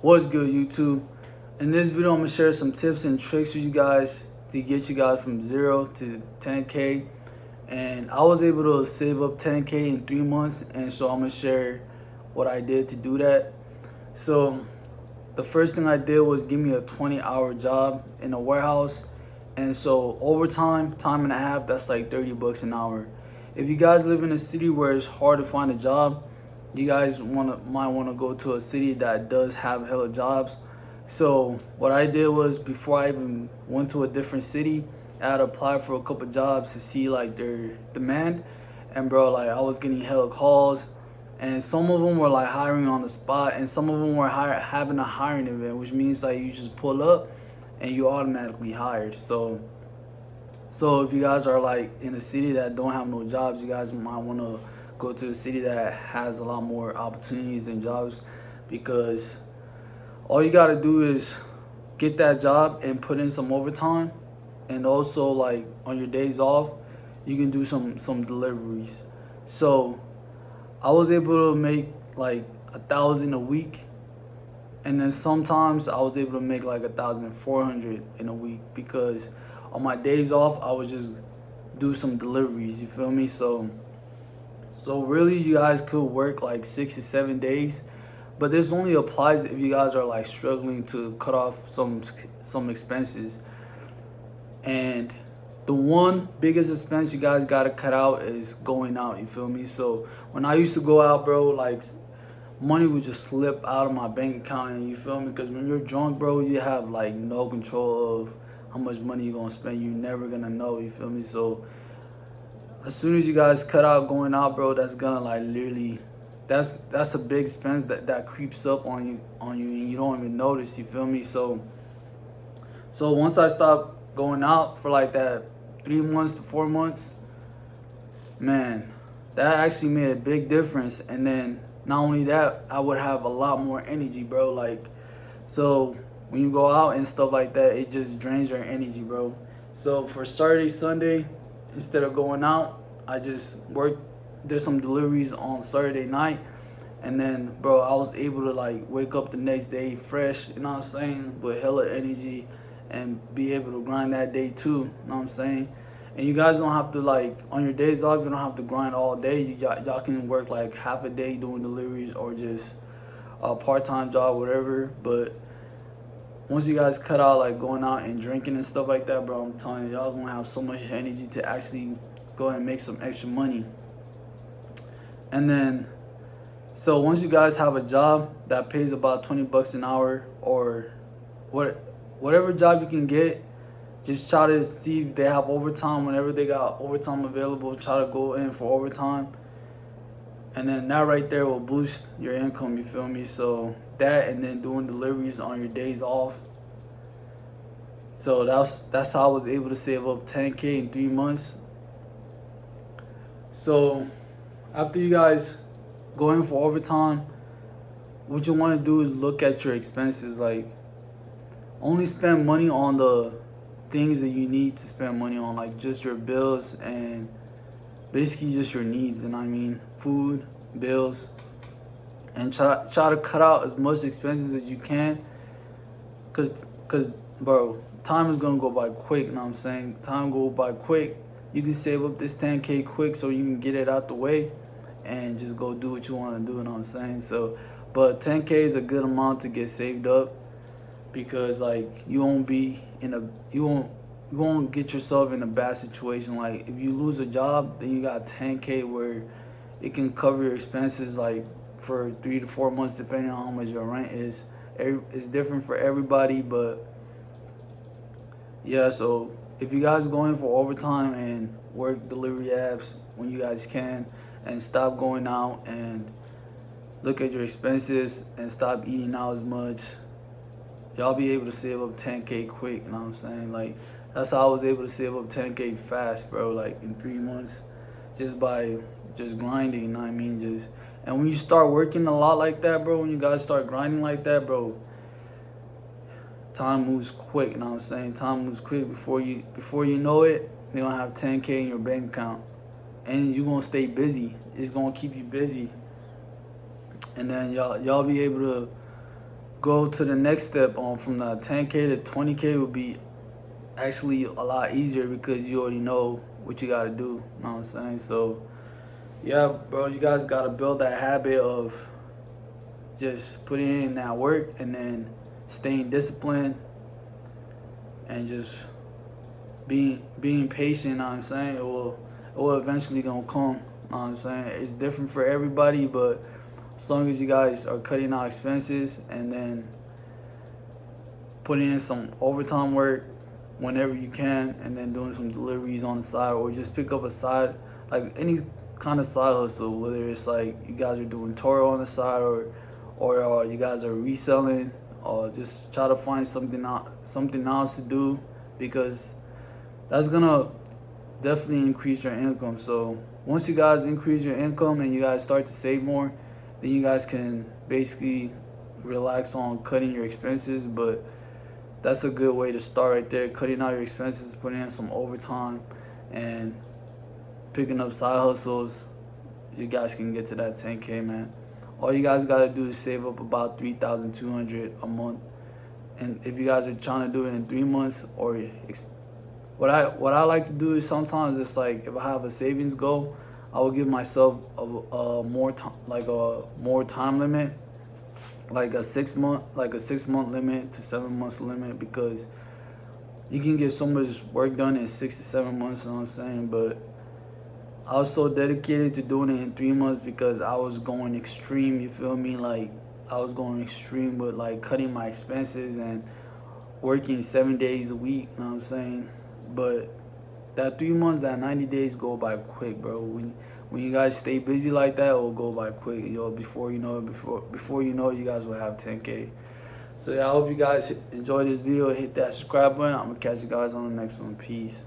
What's good, YouTube? In this video, I'm gonna share some tips and tricks with you guys to get you guys from 0 to 10K. And I was able to save up 10K in 3 months, and so I'm gonna share what I did to do that. So the first thing I did was give me a 20-hour job in a warehouse, and so overtime, time and a half, that's like 30 bucks an hour. If you guys live in a city where it's hard to find a job, you guys might want to go to a city that does have hella jobs. So what I did was, before I even went to a different city, I had applied for a couple jobs to see like their demand. And bro, like I was getting hella calls, and some of them were like hiring on the spot, and some of them were having a hiring event, which means like you just pull up and you automatically hired. So if you guys are like in a city that don't have no jobs, you guys might want to go to a city that has a lot more opportunities and jobs, because all you got to do is get that job and put in some overtime. And also, like on your days off, you can do some deliveries. So I was able to make like 1,000 a week, and then sometimes I was able to make like 1,400 in a week, because on my days off I would just do some deliveries, you feel me? So really, you guys could work like 6 to 7 days, but this only applies if you guys are like struggling to cut off some expenses. And the one biggest expense you guys gotta cut out is going out, you feel me? So when I used to go out, bro, like money would just slip out of my bank account, and you feel me? Because when you're drunk, bro, you have like no control of how much money you're gonna spend. You're never gonna know, you feel me? So as soon as you guys cut out going out, bro, that's gonna like literally, that's a big expense that creeps up on you and you don't even notice, you feel me? So once I stopped going out for like that 3 months to 4 months, man, that actually made a big difference. And then not only that, I would have a lot more energy, bro. Like, so when you go out and stuff like that, it just drains your energy, bro. So for Saturday, Sunday, instead of going out, I just did some deliveries on Saturday night. And then, bro, I was able to like wake up the next day fresh, you know what I'm saying, with hella energy, and be able to grind that day too, you know what I'm saying? And you guys don't have to, like, on your days off, you don't have to grind all day. Y'all can work like half a day doing deliveries, or just a part-time job, whatever. But once you guys cut out like going out and drinking and stuff like that, bro, I'm telling you, y'all gonna have so much energy to actually go and make some extra money. And then, so once you guys have a job that pays about 20 bucks an hour, or whatever job you can get, just try to see if they have overtime. Whenever they got overtime available, try to go in for overtime. And then that right there will boost your income, you feel me? So that, and then doing deliveries on your days off. So that's how I was able to save up 10K in 3 months. So after you guys go in for overtime, what you want to do is look at your expenses. Like, only spend money on the things that you need to spend money on, like just your bills and basically just your needs. And I mean food, bills, and try to cut out as much expenses as you can, cause bro, time is gonna go by quick. You know what I'm saying? Time go by quick. You can save up this 10K quick so you can get it out the way and just go do what you want to do. You know what I'm saying? So, but 10K is a good amount to get saved up, because like you won't get yourself in a bad situation. Like if you lose a job, then you got 10K where it can cover your expenses like for 3 to 4 months, depending on how much your rent is. It's different for everybody, but yeah. So if you guys go in for overtime and work delivery apps when you guys can, and stop going out, and look at your expenses and stop eating out as much, y'all be able to save up 10K quick, you know what I'm saying? Like, that's how I was able to save up 10K fast, bro, like in 3 months, just by just grinding, you know what I mean? And when you start working a lot like that, bro, when you guys start grinding like that, bro, time moves quick, you know what I'm saying? Time moves quick. Before you know it, you're gonna have 10K in your bank account, and you're gonna stay busy. It's gonna keep you busy. And then y'all be able to go to the next step on from the 10K to 20K would be actually a lot easier because you already know what you gotta do. You know what I'm saying? So yeah, bro, you guys gotta build that habit of just putting in that work and then staying disciplined and just being patient. You know what I'm saying? It will eventually gonna come. You know what I'm saying? It's different for everybody, but as long as you guys are cutting out expenses and then putting in some overtime work whenever you can, and then doing some deliveries on the side, or just pick up a side, like any kind of side hustle, whether it's like you guys are doing Toro on the side, or you guys are reselling, or just try to find something else to do, because that's gonna definitely increase your income. So once you guys increase your income and you guys start to save more, then you guys can basically relax on cutting your expenses. But that's a good way to start right there, cutting out your expenses, putting in some overtime, and picking up side hustles. You guys can get to that 10K, man. All you guys gotta do is save up about 3,200 a month. And if you guys are trying to do it in 3 months, or what I like to do is sometimes it's like if I have a savings goal, I will give myself a more time, like a more time limit, like a 6 month limit to 7 months limit, because you can get so much work done in 6 to 7 months. You know what I'm saying? But I was so dedicated to doing it in 3 months because I was going extreme. You feel me? Like I was going extreme with like cutting my expenses and working 7 days a week. You know what I'm saying? But that 3 months, that 90 days go by quick, bro. When you guys stay busy like that, it will go by quick. Before you know it, before you know it, you guys will have 10K. So yeah, I hope you guys enjoyed this video. Hit that subscribe button. I'm gonna catch you guys on the next one. Peace.